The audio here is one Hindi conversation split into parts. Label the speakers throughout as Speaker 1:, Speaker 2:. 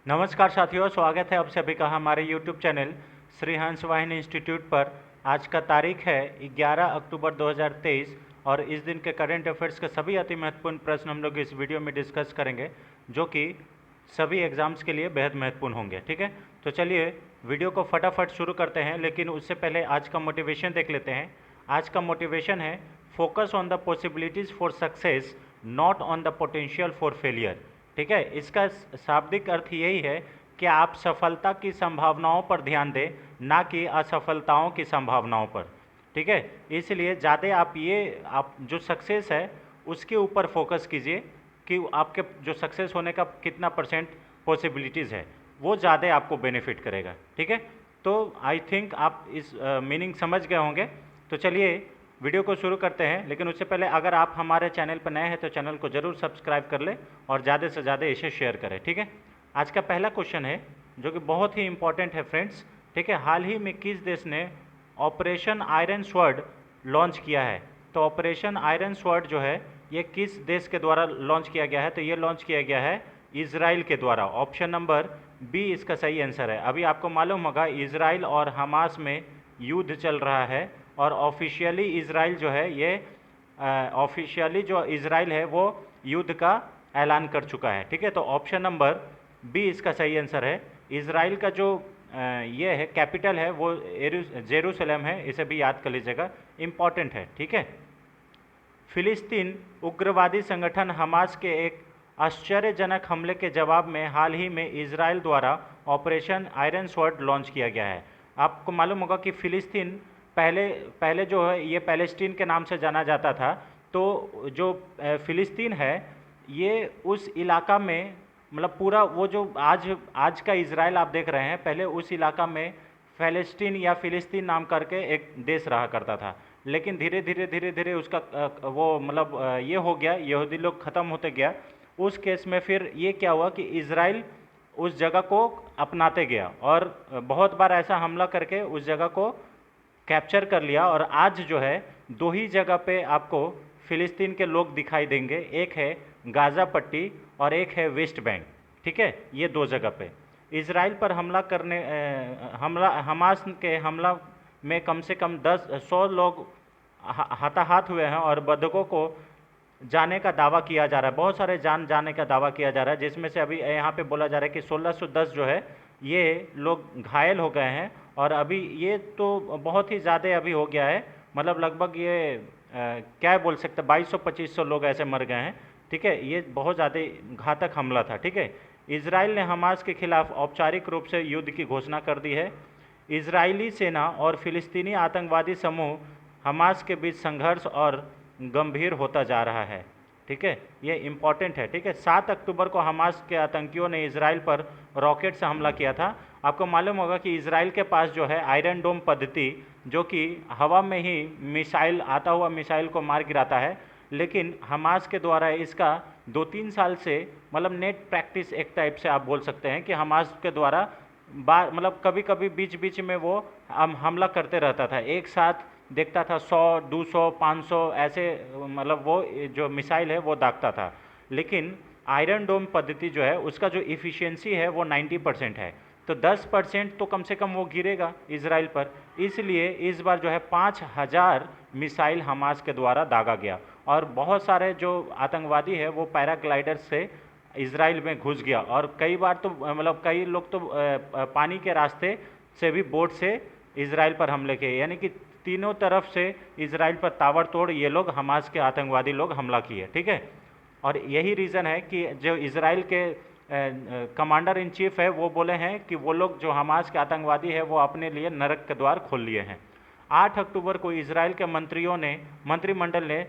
Speaker 1: नमस्कार साथियों, स्वागत है आप सभी का हमारे YouTube चैनल श्री हंस वाहिनी इंस्टीट्यूट पर। आज का तारीख है 11 अक्टूबर 2023 और इस दिन के करंट अफेयर्स के सभी अति महत्वपूर्ण प्रश्न हम लोग इस वीडियो में डिस्कस करेंगे, जो कि सभी एग्ज़ाम्स के लिए बेहद महत्वपूर्ण होंगे। ठीक है, तो चलिए वीडियो को फटाफट शुरू करते हैं, लेकिन उससे पहले आज का मोटिवेशन देख लेते हैं। आज का मोटिवेशन है focus on the possibilities for success, not on the potential for failure. ठीक है, इसका शाब्दिक अर्थ यही है कि आप सफलता की संभावनाओं पर ध्यान दें, ना कि असफलताओं की संभावनाओं पर। ठीक है, इसलिए ज़्यादा आप जो सक्सेस है उसके ऊपर फोकस कीजिए कि आपके जो सक्सेस होने का कितना परसेंट पॉसिबिलिटीज़ है, वो ज़्यादा आपको बेनिफिट करेगा। ठीक है, तो आई थिंक आप इस मीनिंग समझ गए होंगे। तो चलिए वीडियो को शुरू करते हैं, लेकिन उससे पहले अगर आप हमारे चैनल पर नए हैं तो चैनल को जरूर सब्सक्राइब कर लें और ज़्यादा से ज़्यादा इसे शेयर करें। ठीक है, आज का पहला क्वेश्चन है जो कि बहुत ही इंपॉर्टेंट है फ्रेंड्स। ठीक है, हाल ही में किस देश ने ऑपरेशन आयरन स्वॉर्ड लॉन्च किया है? तो ऑपरेशन आयरन स्वॉर्ड जो है ये किस देश के द्वारा लॉन्च किया गया है? तो ये लॉन्च किया गया है इजराइल के द्वारा। ऑप्शन नंबर बी इसका सही आंसर है। अभी आपको मालूम होगा इजराइल और हमास में युद्ध चल रहा है और ऑफिशियली इजराइल जो है ये ऑफिशियली जो इजराइल है वो युद्ध का ऐलान कर चुका है। ठीक है, तो ऑप्शन नंबर बी इसका सही आंसर है। इजराइल का जो ये है कैपिटल है वो जेरूसलम है, इसे भी याद कर लीजिएगा, इम्पॉर्टेंट है। ठीक है, फिलिस्तीन उग्रवादी संगठन हमास के एक आश्चर्यजनक हमले के जवाब में हाल ही में इजराइल द्वारा ऑपरेशन आयरन स्वॉर्ड लॉन्च किया गया है। आपको मालूम होगा कि फिलिस्तीन पहले पहले जो है ये पैलेस्टीन के नाम से जाना जाता था। तो जो फिलिस्तीन है ये उस इलाका में, मतलब पूरा वो जो आज का इजराइल आप देख रहे हैं, पहले उस इलाका में फ़लस्तीन या फ़िलिस्तीन नाम करके एक देश रहा करता था। लेकिन धीरे धीरे उसका वो मतलब ये हो गया, यहूदी लोग ख़त्म होते गया। उस केस में फिर ये क्या हुआ कि इजराइल उस जगह को अपनाते गया और बहुत बार ऐसा हमला करके उस जगह को कैप्चर कर लिया। और आज जो है दो ही जगह पे आपको फ़िलिस्तीन के लोग दिखाई देंगे, एक है गाज़ा पट्टी और एक है वेस्ट बैंक। ठीक है, ये दो जगह पे इजराइल पर हमला करने हमास के हमला में कम से कम 100 लोग हताहत हुए हैं और बंधकों को जाने का दावा किया जा रहा है। बहुत सारे जान जाने का दावा किया जा रहा है, जिसमें से अभी यहाँ पे बोला जा रहा है कि 1610 जो है ये लोग घायल हो गए हैं। और अभी ये तो बहुत ही ज़्यादा अभी हो गया है, मतलब लगभग ये क्या बोल सकते हैं 2200-2500 लोग ऐसे मर गए हैं। ठीक है, ये बहुत ज़्यादा घातक हमला था। ठीक है, इजराइल ने हमास के खिलाफ औपचारिक रूप से युद्ध की घोषणा कर दी है। इजरायली सेना और फिलिस्तीनी आतंकवादी समूह हमास के बीच संघर्ष और गंभीर होता जा रहा है। ठीक है, ये इम्पॉर्टेंट है। ठीक है, 7 अक्टूबर को हमास के आतंकियों ने इजराइल पर रॉकेट से हमला किया था। आपको मालूम होगा कि इजराइल के पास जो है आयरन डोम पद्धति, जो कि हवा में ही मिसाइल आता हुआ मिसाइल को मार गिराता है, लेकिन हमास के द्वारा इसका 2-3 साल से मतलब नेट प्रैक्टिस एक टाइप से आप बोल सकते हैं कि हमास के द्वारा मतलब कभी कभी बीच बीच में वो हमला करते रहता था। एक साथ देखता था 100, 200, 500 ऐसे, मतलब वो जो मिसाइल है वो दागता था। लेकिन आयरन डोम पद्धति जो है उसका जो इफ़िशियंसी है वो 90% है। तो 10% तो कम से कम वो गिरेगा इजराइल पर। इसलिए इस बार जो है 5000 मिसाइल हमास के द्वारा दागा गया और बहुत सारे जो आतंकवादी है वो पैराग्लाइडर से इजराइल में घुस गया। और कई बार तो मतलब कई लोग तो पानी के रास्ते से भी बोट से इजराइल पर हमले किए, यानी कि तीनों तरफ से इजराइल पर ताबड़तोड़ ये लोग हमास के आतंकवादी लोग हमला किए। ठीक है, और यही रीज़न है कि जो इजराइल के कमांडर इन चीफ है वो बोले हैं कि वो लोग जो हमास के आतंकवादी है वो अपने लिए नरक के द्वार खोल लिए हैं। 8 अक्टूबर को इजराइल के मंत्रिमंडल ने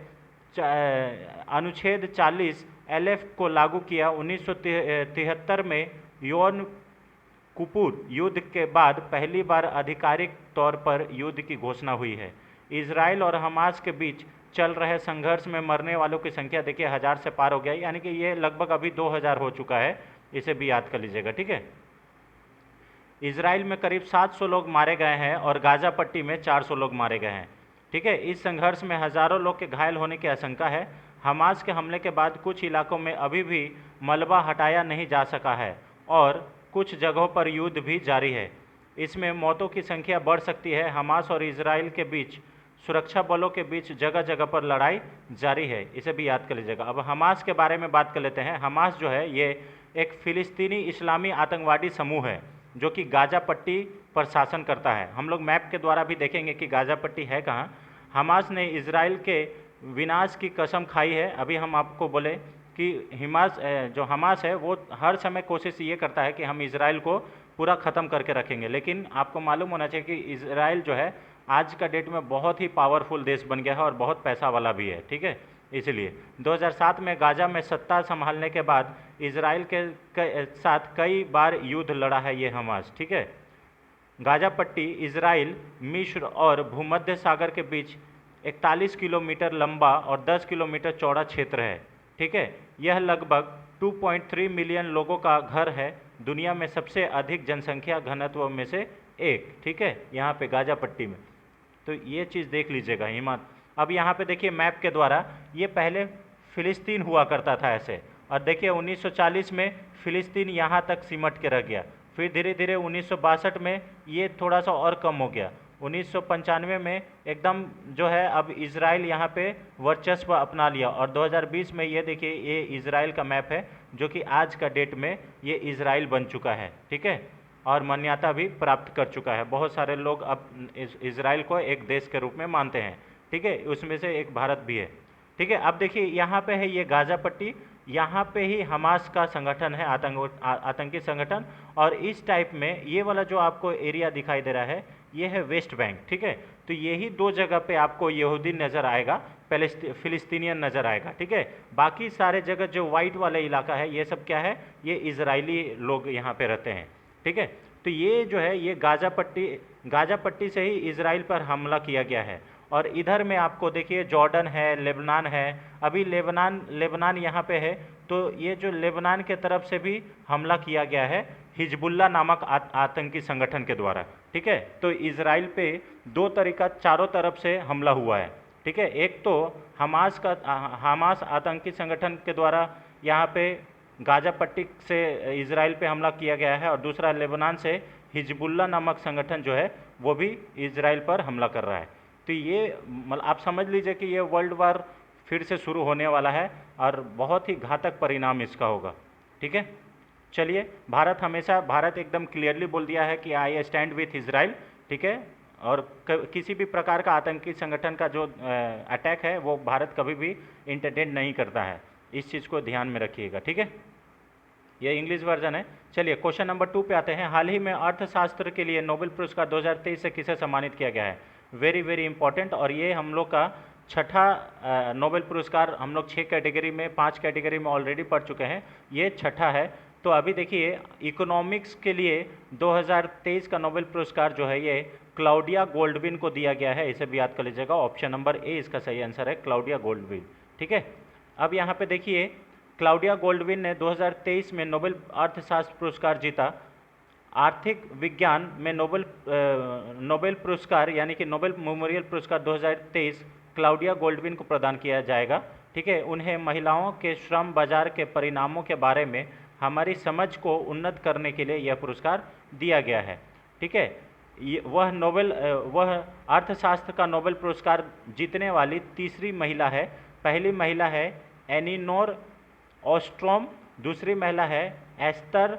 Speaker 1: अनुच्छेद 40 LF को लागू किया। 1973 में यौन कुपूर युद्ध के बाद पहली बार आधिकारिक तौर पर युद्ध की घोषणा हुई है। इजराइल और हमास के बीच चल रहे संघर्ष में मरने वालों की संख्या देखिए 1000 से पार हो गया, यानी कि ये लगभग अभी 2000 हो चुका है। इसे भी याद कर लीजिएगा। ठीक है, इजराइल में करीब 700 लोग मारे गए हैं और गाजा पट्टी में 400 लोग मारे गए हैं। ठीक है, इस संघर्ष में हज़ारों लोग के घायल होने की आशंका है। हमास के हमले के बाद कुछ इलाकों में अभी भी मलबा हटाया नहीं जा सका है और कुछ जगहों पर युद्ध भी जारी है। इसमें मौतों की संख्या बढ़ सकती है। हमास और इजराइल के बीच सुरक्षा बलों के बीच जगह जगह पर लड़ाई जारी है, इसे भी याद कर लीजिएगा। अब हमास के बारे में बात कर लेते हैं। हमास जो है ये एक फिलिस्तीनी इस्लामी आतंकवादी समूह है जो कि गाजा पट्टी पर शासन करता है। हम लोग मैप के द्वारा भी देखेंगे कि गाजा पट्टी है कहाँ। हमास ने इजराइल के विनाश की कसम खाई है। अभी हम आपको बोले कि जो हमास है वो हर समय कोशिश ये करता है कि हम इजराइल को पूरा ख़त्म करके रखेंगे, लेकिन आपको मालूम होना चाहिए कि इजराइल जो है आज का डेट में बहुत ही पावरफुल देश बन गया है और बहुत पैसा वाला भी है, ठीक है। इसलिए 2007 में गाजा में सत्ता संभालने के बाद इजराइल के साथ कई बार युद्ध लड़ा है ये हमास, ठीक है। गाजा पट्टी इजराइल, मिस्र और भूमध्य सागर के बीच 41 किलोमीटर लंबा और 10 किलोमीटर चौड़ा क्षेत्र है, ठीक है। यह लगभग 2.3 मिलियन लोगों का घर है, दुनिया में सबसे अधिक जनसंख्या घनत्व में से एक, ठीक है, यहाँ पे गाजा पट्टी में। तो ये चीज़ देख लीजिएगा हिमात। अब यहाँ पे देखिए मैप के द्वारा, ये पहले फिलिस्तीन हुआ करता था ऐसे, और देखिए 1940 में फिलिस्तीन यहाँ तक सिमट के रह गया। फिर धीरे धीरे 1962 में ये थोड़ा सा और कम हो गया। 1995 में एकदम जो है अब इजराइल यहाँ पे वर्चस्व अपना लिया, और 2020 में ये देखिए ये इजराइल का मैप है जो कि आज का डेट में ये इजराइल बन चुका है, ठीक है, और मान्यता भी प्राप्त कर चुका है। बहुत सारे लोग अब इजराइल को एक देश के रूप में मानते हैं, ठीक है, उसमें से एक भारत भी है, ठीक है। अब देखिए यहाँ पे है ये गाजा पट्टी, यहाँ पे ही हमास का संगठन है, आतंकी संगठन। और इस टाइप में ये वाला जो आपको एरिया दिखाई दे रहा है ये है वेस्ट बैंक, ठीक है। तो यही दो जगह पे आपको यहूदी नज़र आएगा, फिलिस्तीनियन नज़र आएगा, ठीक है। बाकी सारे जगह जो वाइट वाला इलाका है ये सब क्या है, ये इजरायली लोग यहाँ पे रहते हैं, ठीक है। तो ये जो है ये गाजा पट्टी से ही इजराइल पर हमला किया गया है। और इधर में आपको देखिए जॉर्डन है, लेबनान है। अभी लेबनान यहाँ पे है, तो ये जो लेबनान के तरफ से भी हमला किया गया है हिजबुल्ला नामक आतंकी संगठन के द्वारा, ठीक है। तो इजराइल पे दो तरीका चारों तरफ से हमला हुआ है, ठीक है। एक तो हमास आतंकी संगठन के द्वारा यहाँ पे गाजा पट्टी से इजराइल पे हमला किया गया है, और दूसरा लेबनान से हिजबुल्ला नामक संगठन जो है वो भी इजराइल पर हमला कर रहा है। तो ये मतलब आप समझ लीजिए कि ये वर्ल्ड वार फिर से शुरू होने वाला है और बहुत ही घातक परिणाम इसका होगा, ठीक है। चलिए, भारत एकदम क्लियरली बोल दिया है कि आई स्टैंड विथ इजराइल, ठीक है। और किसी भी प्रकार का आतंकी संगठन का जो अटैक है वो भारत कभी भी इंटरटेन नहीं करता है, इस चीज़ को ध्यान में रखिएगा, ठीक है। ये इंग्लिश वर्जन है। चलिए क्वेश्चन नंबर 2 पे आते हैं। हाल ही में अर्थशास्त्र के लिए नोबेल पुरस्कार 2023 से किसे सम्मानित किया गया है? वेरी वेरी इंपॉर्टेंट, और ये हम लोग का छठा नोबेल पुरस्कार, हम लोग 6 कैटेगरी में 5 कैटेगरी में ऑलरेडी पढ़ चुके हैं, ये छठा है। तो अभी देखिए इकोनॉमिक्स के लिए 2023 का नोबेल पुरस्कार जो है ये क्लाउडिया गोल्डविन को दिया गया है, इसे भी याद कर लीजिएगा। ऑप्शन नंबर ए इसका सही आंसर है, क्लाउडिया गोल्डविन, ठीक है। अब यहाँ पे देखिए क्लाउडिया गोल्डविन ने 2023 में नोबेल अर्थशास्त्र पुरस्कार जीता। आर्थिक विज्ञान में नोबेल पुरस्कार यानी कि नोबेल मेमोरियल पुरस्कार 2023 क्लाउडिया गोल्डविन को प्रदान किया जाएगा, ठीक है। उन्हें महिलाओं के श्रम बाजार के परिणामों के बारे में हमारी समझ को उन्नत करने के लिए यह पुरस्कार दिया गया है, ठीक है। वह अर्थशास्त्र का नोबेल पुरस्कार जीतने वाली तीसरी महिला है। पहली महिला है एलिनोर ऑस्ट्रोम, दूसरी महिला है एस्टर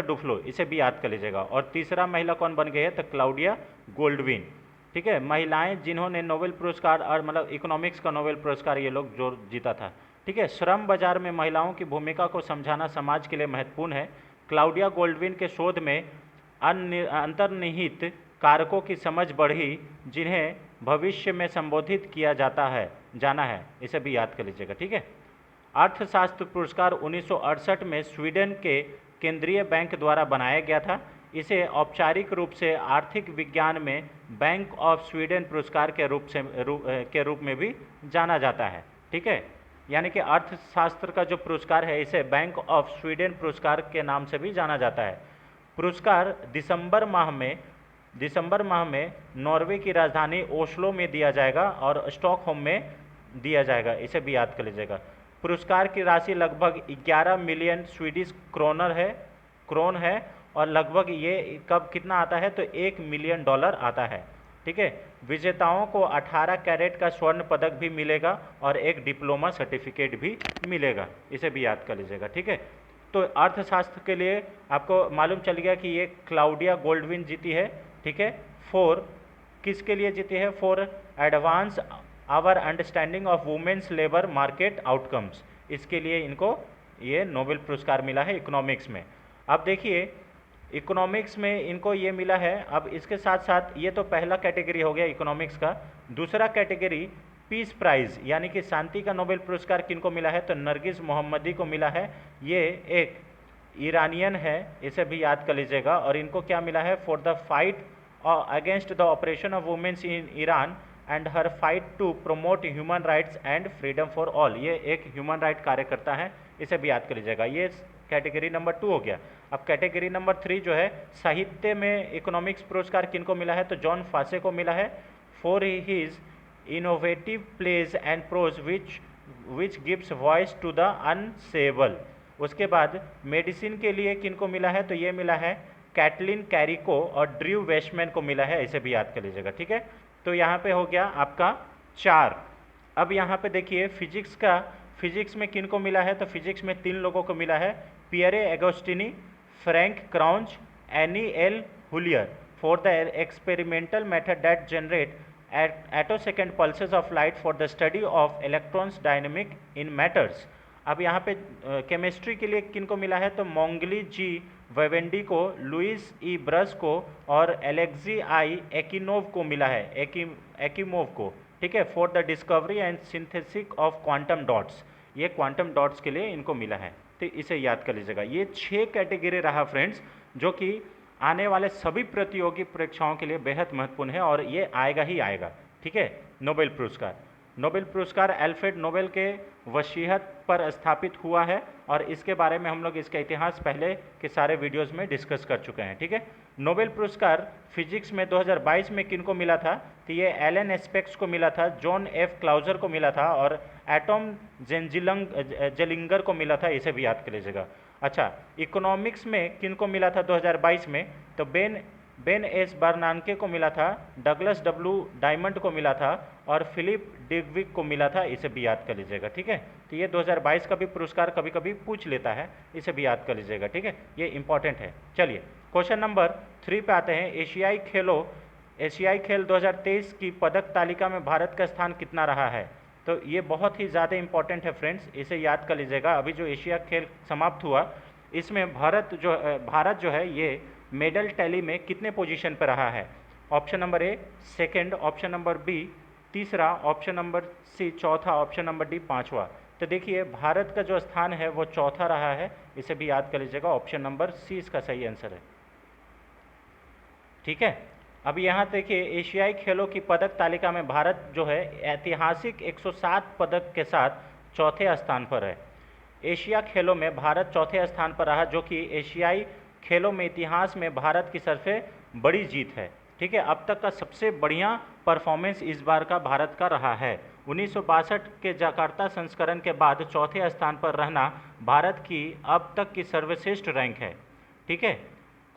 Speaker 1: डुफ्लो, इसे भी याद कर लीजिएगा। और तीसरा महिला कौन बन गई है? तो क्लाउडिया गोल्डविन, ठीक है। महिलाएं जिन्होंने नोबेल पुरस्कार और मतलब इकोनॉमिक्स का नोबेल पुरस्कार ये लोग जो जीता था, ठीक है। श्रम बाजार में महिलाओं की भूमिका को समझाना समाज के लिए महत्वपूर्ण है। क्लाउडिया गोल्डविन के शोध में अंतर्निहित कारकों की समझ बढ़ी जिन्हें भविष्य में संबोधित किया जाना है, इसे भी याद कर लीजिएगा, ठीक है। अर्थशास्त्र पुरस्कार 1968 में स्वीडन के केंद्रीय बैंक द्वारा बनाया गया था। इसे औपचारिक रूप से आर्थिक विज्ञान में बैंक ऑफ स्वीडन पुरस्कार के रूप में भी जाना जाता है, ठीक है। यानी कि अर्थशास्त्र का जो पुरस्कार है इसे बैंक ऑफ स्वीडन पुरस्कार के नाम से भी जाना जाता है। पुरस्कार दिसंबर माह में नॉर्वे की राजधानी ओस्लो में दिया जाएगा और स्टॉकहोम में दिया जाएगा, इसे भी याद कर लीजिएगा। पुरस्कार की राशि लगभग 11 मिलियन स्वीडिश क्रोनर है, क्रोन है, और लगभग ये कब कितना आता है तो $1 मिलियन आता है। ठीक है, विजेताओं को 18 कैरेट का स्वर्ण पदक भी मिलेगा और एक डिप्लोमा सर्टिफिकेट भी मिलेगा, इसे भी याद कर लीजिएगा। ठीक है, तो अर्थशास्त्र के लिए आपको मालूम चल गया कि ये क्लाउडिया गोल्डविन जीती है। ठीक है, फॉर किसके लिए जीती है? For advance our understanding of women's labour market outcomes, इसके लिए इनको ये नोबेल पुरस्कार मिला है इकोनॉमिक्स में। अब देखिए इकोनॉमिक्स में इनको ये मिला है। अब इसके साथ साथ ये तो पहला कैटेगरी हो गया इकोनॉमिक्स का। दूसरा कैटेगरी पीस प्राइज़ यानी कि शांति का नोबेल पुरस्कार किनको मिला है तो नरगिस मोहम्मदी को मिला है। ये एक ईरानियन है, इसे भी याद कर लीजिएगा। और इनको क्या मिला है? For the fight against the operation of women's in Iran and her fight to promote human rights and freedom for all. ये एक ह्यूमन राइट कार्यकर्ता है, इसे भी याद कर लीजिएगा। ये कैटेगरी नंबर 2 हो गया। अब कैटेगरी नंबर 3 जो है साहित्य में इकोनॉमिक्स पुरस्कार किनको मिला है तो जॉन फासे को मिला है for his innovative plays and prose which gives voice to the unsayable. उसके बाद मेडिसिन के लिए किनको मिला है तो ये मिला है कैटलिन कैरिको और ड्रू वेस्टमैन को मिला है, इसे भी याद कर लीजिएगा। ठीक है, तो यहाँ पे हो गया आपका 4। अब यहाँ पे देखिए फिजिक्स में किनको मिला है तो फिजिक्स में 3 लोगों को मिला है, Pierre Agostini, Ferenc Krausz, Anne L'Huillier for the experimental method that generate attosecond pulses of light for the study of electrons dynamic in matters. अब यहाँ पे केमिस्ट्री के लिए किनको मिला है तो मोंगली जी वेवेंडी को, लुइस ई ब्रस को और एलेक्सी आई एकिनोव को मिला है, एकिमोव को। ठीक है, for the discovery and synthesis of quantum dots, ये क्वांटम डॉट्स के लिए इनको मिला है, तो इसे याद कर लीजिएगा। ये 6 कैटेगरी रहा फ्रेंड्स, जो कि आने वाले सभी प्रतियोगी परीक्षाओं के लिए बेहद महत्वपूर्ण है और ये आएगा ही आएगा। ठीक है, नोबेल पुरस्कार एल्फ्रेड नोबेल के वसीयत पर स्थापित हुआ है और इसके बारे में हम लोग इसका इतिहास पहले के सारे वीडियोस में डिस्कस कर चुके हैं। ठीक है, नोबेल पुरस्कार फिजिक्स में 2022 में किनको मिला था तो ये एलन एस्पेक्स को मिला था, जॉन एफ क्लाउजर को मिला था और एटम जेलिंगर को मिला था, इसे भी याद कर लीजिएगा। अच्छा, इकोनॉमिक्स में किनको मिला था 2022 में तो बेन एस बर्नानके को मिला था, डगलस डब्ल्यू डायमंड को मिला था और फिलिप डिग्विक को मिला था, इसे भी याद कर लीजिएगा। ठीक है, तो ये 2022 का भी पुरस्कार कभी कभी पूछ लेता है, इसे भी याद कर लीजिएगा। ठीक है, ये इंपॉर्टेंट है। चलिए क्वेश्चन नंबर 3 पे आते हैं। एशियाई खेल 2023 की पदक तालिका में भारत का स्थान कितना रहा है तो ये बहुत ही ज़्यादा इंपॉर्टेंट है फ्रेंड्स, इसे याद कर लीजिएगा। अभी जो एशिया खेल समाप्त हुआ इसमें भारत जो है ये मेडल टैली में कितने पोजीशन पर रहा है? Option number A second, option number B तीसरा, ऑप्शन नंबर सी चौथा, ऑप्शन नंबर डी पांचवा। तो देखिए भारत का जो स्थान है वो चौथा रहा है, इसे भी याद कर लीजिएगा। ऑप्शन नंबर सी इसका सही आंसर है। ठीक है, अब यहाँ देखिए एशियाई खेलों की पदक तालिका में भारत जो है ऐतिहासिक 107 पदक के साथ चौथे स्थान पर है। एशिया खेलों में भारत चौथे स्थान पर रहा, जो कि एशियाई खेलों में इतिहास में भारत की सबसे बड़ी जीत है। ठीक है, अब तक का सबसे बढ़िया परफॉर्मेंस इस बार का भारत का रहा है। 1962 के जकार्ता संस्करण के बाद चौथे स्थान पर रहना भारत की अब तक की सर्वश्रेष्ठ रैंक है। ठीक है,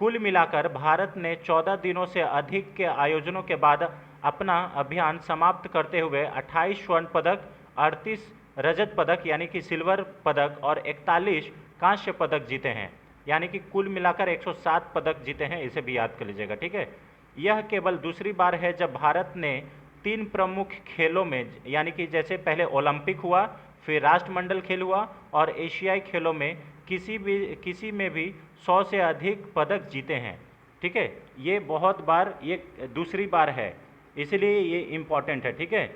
Speaker 1: कुल मिलाकर भारत ने 14 दिनों से अधिक के आयोजनों के बाद अपना अभियान समाप्त करते हुए 28 स्वर्ण पदक, 38 रजत पदक यानी कि सिल्वर पदक और 41 कांस्य पदक जीते हैं, यानी कि कुल मिलाकर 107 पदक जीते हैं, इसे भी याद कर लीजिएगा। ठीक है, यह केवल दूसरी बार है जब भारत ने 3 प्रमुख खेलों में, यानी कि जैसे पहले ओलंपिक हुआ, फिर राष्ट्रमंडल खेल हुआ और एशियाई खेलों में किसी में भी 100 से अधिक पदक जीते हैं। ठीक है, ये बहुत बार, ये दूसरी बार है, इसलिए ये इम्पॉर्टेंट है। ठीक है,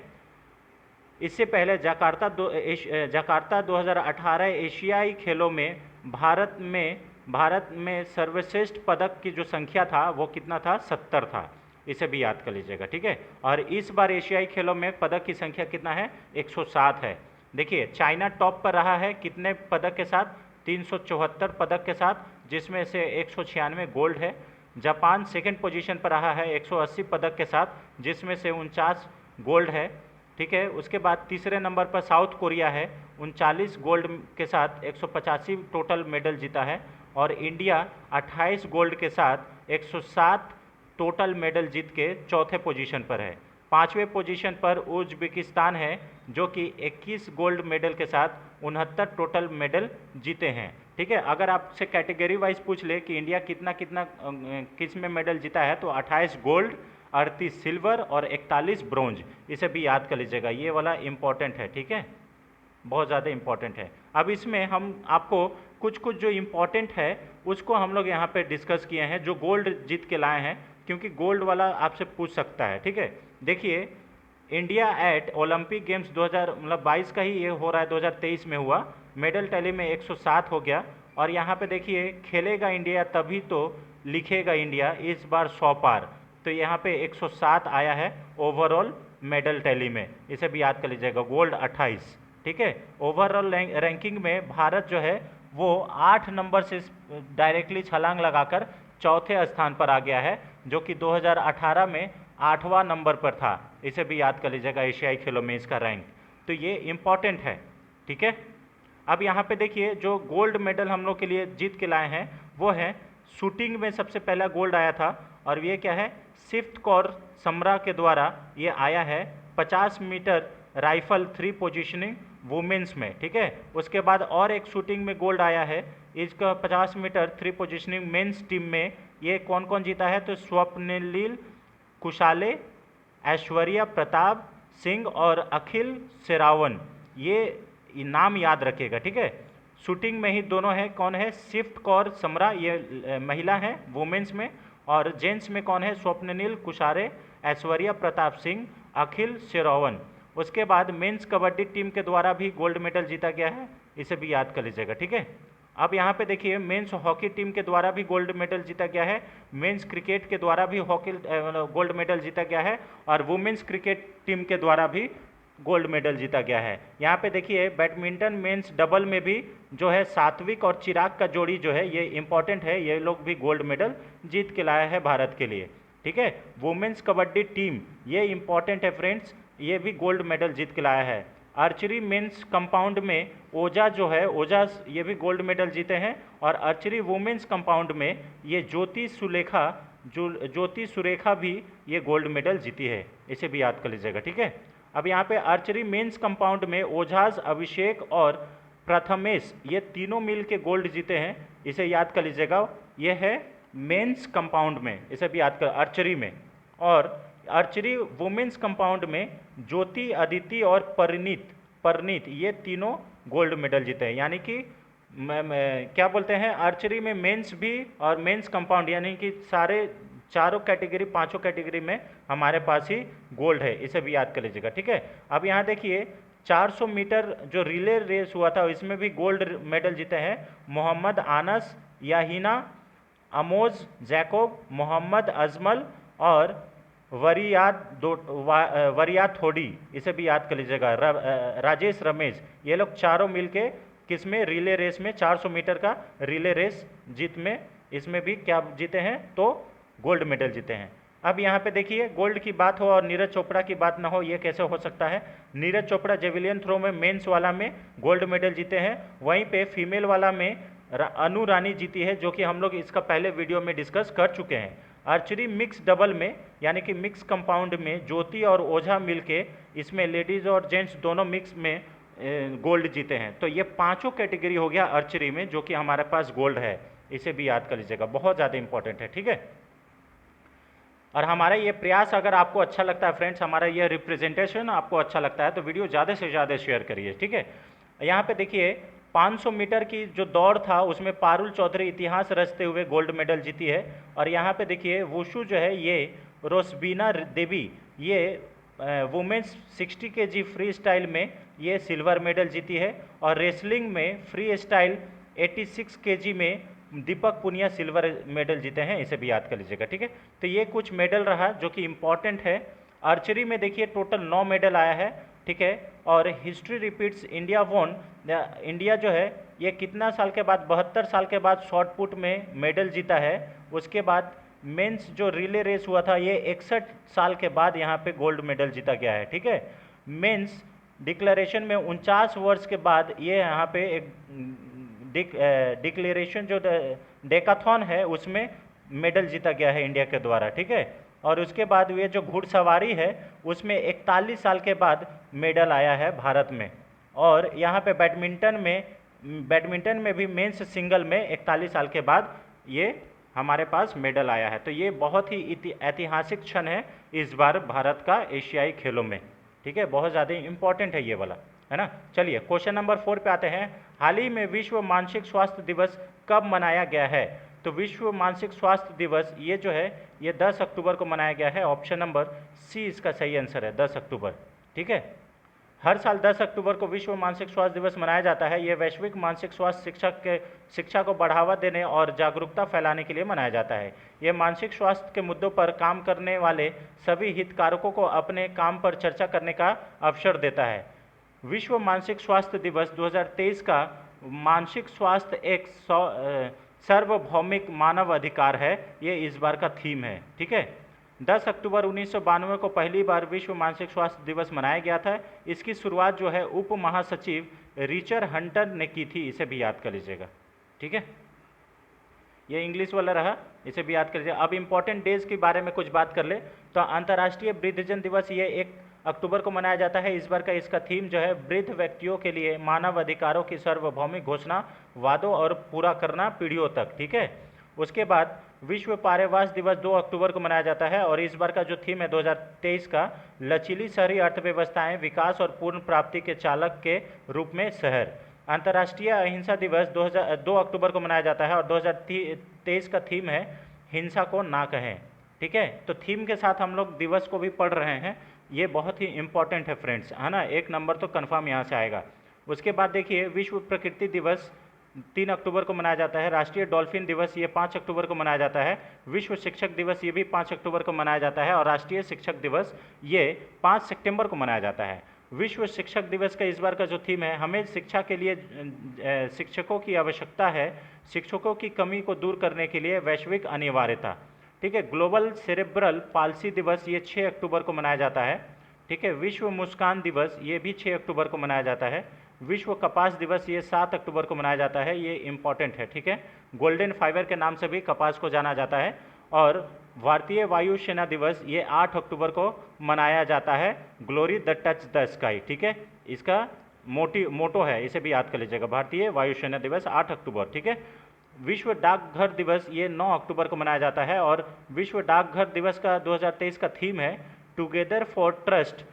Speaker 1: इससे पहले जकार्ता 2018 एशियाई खेलों में भारत में सर्वश्रेष्ठ पदक की जो संख्या था वो कितना था? 70 था, इसे भी याद कर लीजिएगा। ठीक है, और इस बार एशियाई खेलों में पदक की संख्या कितना है? 107 है। देखिए चाइना टॉप पर रहा है कितने पदक के साथ? 374 पदक के साथ, जिसमें से 196 गोल्ड है। जापान सेकंड पोजीशन पर रहा है 180 पदक के साथ, जिसमें से 49 गोल्ड है। ठीक है। उसके बाद तीसरे नंबर पर साउथ कोरिया है, 39 गोल्ड के साथ 185 टोटल मेडल जीता है। और इंडिया 28 गोल्ड के साथ 107 टोटल मेडल जीत के चौथे पोजीशन पर है। पाँचवें पोजीशन पर उज्बेकिस्तान है, जो कि 21 गोल्ड मेडल के साथ 69 टोटल मेडल जीते हैं। ठीक है। अगर आपसे कैटेगरी वाइज पूछ ले कि इंडिया कितना कितना किस में मेडल जीता है, तो 28 गोल्ड, 38 सिल्वर और 41 ब्रोंज, इसे भी याद कर लीजिएगा, ये वाला इम्पॉर्टेंट है। ठीक है, बहुत ज़्यादा इम्पॉर्टेंट है। अब इसमें हम आपको कुछ कुछ जो इम्पॉर्टेंट है उसको हम लोग यहाँ पे डिस्कस किए हैं, जो गोल्ड जीत के लाए हैं, क्योंकि गोल्ड वाला आपसे पूछ सकता है। ठीक है, देखिए इंडिया एट ओलंपिक गेम्स 2022 का ही ये हो रहा है, 2023 में हुआ, मेडल टैली में 107 हो गया। और यहाँ पे देखिए खेलेगा इंडिया तभी तो लिखेगा इंडिया, इस बार 100 पार, तो यहाँ पे 107 आया है ओवरऑल मेडल टैली में, इसे भी याद कर लीजिएगा। गोल्ड 28। ठीक है, ओवरऑल रैंकिंग में भारत जो है वो 8 नंबर से डायरेक्टली छलांग लगाकर चौथे स्थान पर आ गया है, जो कि 2018 में 8वां नंबर पर था, इसे भी याद कर लीजिएगा एशियाई खेलों में इसका रैंक। तो ये इम्पॉर्टेंट है। ठीक है, अब यहाँ पे देखिए जो गोल्ड मेडल हम लोग के लिए जीत के लाए हैं वो है शूटिंग में सबसे पहला गोल्ड आया था, और ये क्या है, सिफ्थ कौर समरा के द्वारा ये आया है 50 मीटर राइफल 3 पोजीशनिंग वुमेन्स में। ठीक है, उसके बाद और एक शूटिंग में गोल्ड आया है, इसका 50 मीटर 3 पोजीशनिंग मेंस टीम में ये कौन कौन जीता है, तो स्वप्निल कुशाले, ऐश्वर्या प्रताप सिंह और अखिल शेरावन, ये नाम याद रखिएगा। ठीक है, शूटिंग में ही दोनों है, कौन है, सिफ्त कौर समरा, ये महिला है वुमेन्स में, और जेंट्स में कौन है, स्वप्निल कुशारे, ऐश्वर्या प्रताप सिंह, अखिल शेरावन। उसके बाद मेंस कबड्डी टीम के द्वारा भी गोल्ड मेडल जीता गया है, इसे भी याद कर लीजिएगा। ठीक है, अब यहाँ पे देखिए मेंस हॉकी टीम के द्वारा भी गोल्ड मेडल जीता गया है, मेंस क्रिकेट के द्वारा भी हॉकी गोल्ड मेडल जीता गया है, और वुमेन्स क्रिकेट टीम के द्वारा भी गोल्ड मेडल जीता गया है। यहाँ पे देखिए बैडमिंटन मेंस डबल में भी जो है सात्विक और चिराग का जोड़ी जो है ये इंपॉर्टेंट है, ये लोग भी गोल्ड मेडल जीत के लाया है भारत के लिए। ठीक है, वुमेन्स कबड्डी टीम ये इंपॉर्टेंट है फ्रेंड्स, ये भी गोल्ड मेडल जीत के लाया है। आर्चरी मेंस कंपाउंड में ओजा जो है, ओजा ये भी गोल्ड मेडल जीते हैं, और आर्चरी वुमेन्स कंपाउंड में ये ज्योति सुरेखा भी ये गोल्ड मेडल जीती है, इसे भी याद कर लीजिएगा। ठीक है, अब यहाँ पे आर्चरी मेंस कंपाउंड में ओझाज, अभिषेक और प्रथमेश ये तीनों मिल के गोल्ड जीते हैं, इसे याद कर लीजिएगा। ये है मेंस कंपाउंड में, इसे भी याद कर, आर्चरी में। और आर्चरी वुमेन्स कंपाउंड में ज्योति, अदिति और परनीत ये तीनों गोल्ड मेडल जीते हैं, यानी कि क्या बोलते हैं, आर्चरी में मेंस भी और मेंस कंपाउंड यानी कि सारे चारों कैटेगरी, पांचों कैटेगरी में हमारे पास ही गोल्ड है, इसे भी याद कर लीजिएगा। ठीक है, अब यहाँ देखिए 400 मीटर जो रिले रेस हुआ था इसमें भी गोल्ड मेडल जीते हैं मोहम्मद आनस, याहिना, अमोज जैकोब, मोहम्मद अजमल और वरिया थोड़ी, इसे भी याद कर लीजिएगा, राजेश रमेश, ये लोग चारों मिलके किसमें, रिले रेस में, 400 मीटर का रिले रेस जीत में, इसमें भी क्या जीते हैं, तो गोल्ड मेडल जीते हैं। अब यहाँ पे देखिए गोल्ड की बात हो और नीरज चोपड़ा की बात ना हो, ये कैसे हो सकता है। नीरज चोपड़ा जेवलियन थ्रो में मेंस वाला में गोल्ड मेडल जीते हैं, वहीं पे फीमेल वाला में अनु रानी जीती है, जो कि हम लोग इसका पहले वीडियो में डिस्कस कर चुके हैं। आर्चरी मिक्स डबल में यानी कि मिक्स कंपाउंड में ज्योति और ओझा मिलके इसमें लेडीज और जेंट्स दोनों मिक्स में गोल्ड जीते हैं। तो ये पांचों कैटेगरी हो गया आर्चरी में जो कि हमारे पास गोल्ड है, इसे भी याद कर लीजिएगा, बहुत ज़्यादा इंपॉर्टेंट है। ठीक है, और हमारा ये प्रयास अगर आपको अच्छा लगता है फ्रेंड्स, हमारा ये रिप्रेजेंटेशन आपको अच्छा लगता है तो वीडियो ज़्यादा से ज़्यादा शेयर करिए। ठीक है, यहाँ पे देखिए 500 मीटर की जो दौड़ था उसमें पारुल चौधरी इतिहास रचते हुए गोल्ड मेडल जीती है। और यहाँ पे देखिए वुशु जो है ये रोसबीना देवी ये वुमेन्स 60 kg फ्री स्टाइल में ये सिल्वर मेडल जीती है। और रेसलिंग में फ्री स्टाइल 86 kg में दीपक पुनिया सिल्वर मेडल जीते हैं, इसे भी याद कर लीजिएगा। ठीक है, तो ये कुछ मेडल रहा जो कि इम्पॉर्टेंट है। आर्चरी में देखिए टोटल 9 मेडल आया है। ठीक है, और history repeats, India won, India जो है ये कितना साल के बाद, 72 साल के बाद शॉर्ट पुट में मेडल जीता है। उसके बाद मेंस जो रिले रेस हुआ था ये 61 साल के बाद यहाँ पे गोल्ड मेडल जीता गया है। ठीक है, मेंस डिक्लेरेशन में 49 वर्ष के बाद ये यहाँ पे एक डिक्लेरेशन जो डेकाथॉन है उसमें मेडल जीता गया है इंडिया के द्वारा, ठीक है। और उसके बाद ये जो घुड़सवारी है उसमें 41 साल के बाद मेडल आया है भारत में। और यहाँ पे बैडमिंटन में भी मेंस सिंगल में 41 साल के बाद ये हमारे पास मेडल आया है। तो ये बहुत ही ऐतिहासिक क्षण है इस बार भारत का एशियाई खेलों में, ठीक है। बहुत ज़्यादा इंपॉर्टेंट है ये वाला, है ना। चलिए क्वेश्चन नंबर 4 पे आते हैं। हाल ही में विश्व मानसिक स्वास्थ्य दिवस कब मनाया गया है? तो विश्व मानसिक स्वास्थ्य दिवस ये जो है ये 10 अक्टूबर को मनाया गया है। ऑप्शन नंबर सी इसका सही आंसर है, 10 अक्टूबर, ठीक है। हर साल 10 अक्टूबर को विश्व मानसिक स्वास्थ्य दिवस मनाया जाता है। ये वैश्विक मानसिक स्वास्थ्य शिक्षा को बढ़ावा देने और जागरूकता फैलाने के लिए मनाया जाता है। ये मानसिक स्वास्थ्य के मुद्दों पर काम करने वाले सभी हितधारकों को अपने काम पर चर्चा करने का अवसर देता है। विश्व मानसिक स्वास्थ्य दिवस 2023 का मानसिक स्वास्थ्य एक सार्वभौमिक मानव अधिकार है, ये इस बार का थीम है, ठीक है। 10 अक्टूबर 1992 को पहली बार विश्व मानसिक स्वास्थ्य दिवस मनाया गया था। इसकी शुरुआत जो है उप महासचिव रिचर्ड हंटर ने की थी, इसे भी याद कर लीजिएगा, ठीक है। ये इंग्लिश वाला रहा, इसे भी याद कर लीजिए। अब इम्पॉर्टेंट डेज के बारे में कुछ बात कर ले तो अंतर्राष्ट्रीय वृद्धजन दिवस ये 1 अक्टूबर को मनाया जाता है। इस बार का इसका थीम जो है वृद्ध व्यक्तियों के लिए मानव अधिकारों की सार्वभौमिक घोषणा, वादों और पूरा करना पीढ़ियों तक, ठीक है। उसके बाद विश्व पर्यावरण दिवस 2 अक्टूबर को मनाया जाता है और इस बार का जो थीम है 2023 का लचीली शहरी अर्थव्यवस्थाएं, विकास और पूर्ण प्राप्ति के चालक के रूप में शहर। अंतर्राष्ट्रीय अहिंसा दिवस 2 अक्टूबर को मनाया जाता है और 2023 का थीम है हिंसा को ना कहें, ठीक है। तो थीम के साथ हम लोग दिवस को भी पढ़ रहे हैं, ये बहुत ही इंपॉर्टेंट है फ्रेंड्स, है ना। 1 नंबर तो कन्फर्म यहाँ से आएगा। उसके बाद देखिए विश्व प्रकृति दिवस 3 अक्टूबर को मनाया जाता है। राष्ट्रीय डॉल्फिन दिवस ये 5 अक्टूबर को मनाया जाता है। विश्व शिक्षक दिवस ये भी 5 अक्टूबर को मनाया जाता है और राष्ट्रीय शिक्षक दिवस ये 5 सितंबर को मनाया जाता है। विश्व शिक्षक दिवस का इस बार का जो थीम है हमें शिक्षा के लिए शिक्षकों की आवश्यकता है, शिक्षकों की कमी को दूर करने के लिए वैश्विक अनिवार्यता, ठीक है। ग्लोबल सेरेब्रल पाल्सी दिवस ये 6 अक्टूबर को मनाया जाता है, ठीक है। विश्व मुस्कान दिवस ये भी 6 अक्टूबर को मनाया जाता है। विश्व कपास दिवस ये 7 अक्टूबर को मनाया जाता है, ये इंपॉर्टेंट है, ठीक है। गोल्डन फाइबर के नाम से भी कपास को जाना जाता है। और भारतीय वायुसेना दिवस ये 8 अक्टूबर को मनाया जाता है, glory the touch the sky, ठीक है। इसका मोटो है, इसे भी याद कर लीजिएगा, भारतीय वायुसेना दिवस 8 अक्टूबर, ठीक है। विश्व डाकघर दिवस ये 9 अक्टूबर को मनाया जाता है और विश्व डाकघर दिवस का 2023 का थीम है together for trust,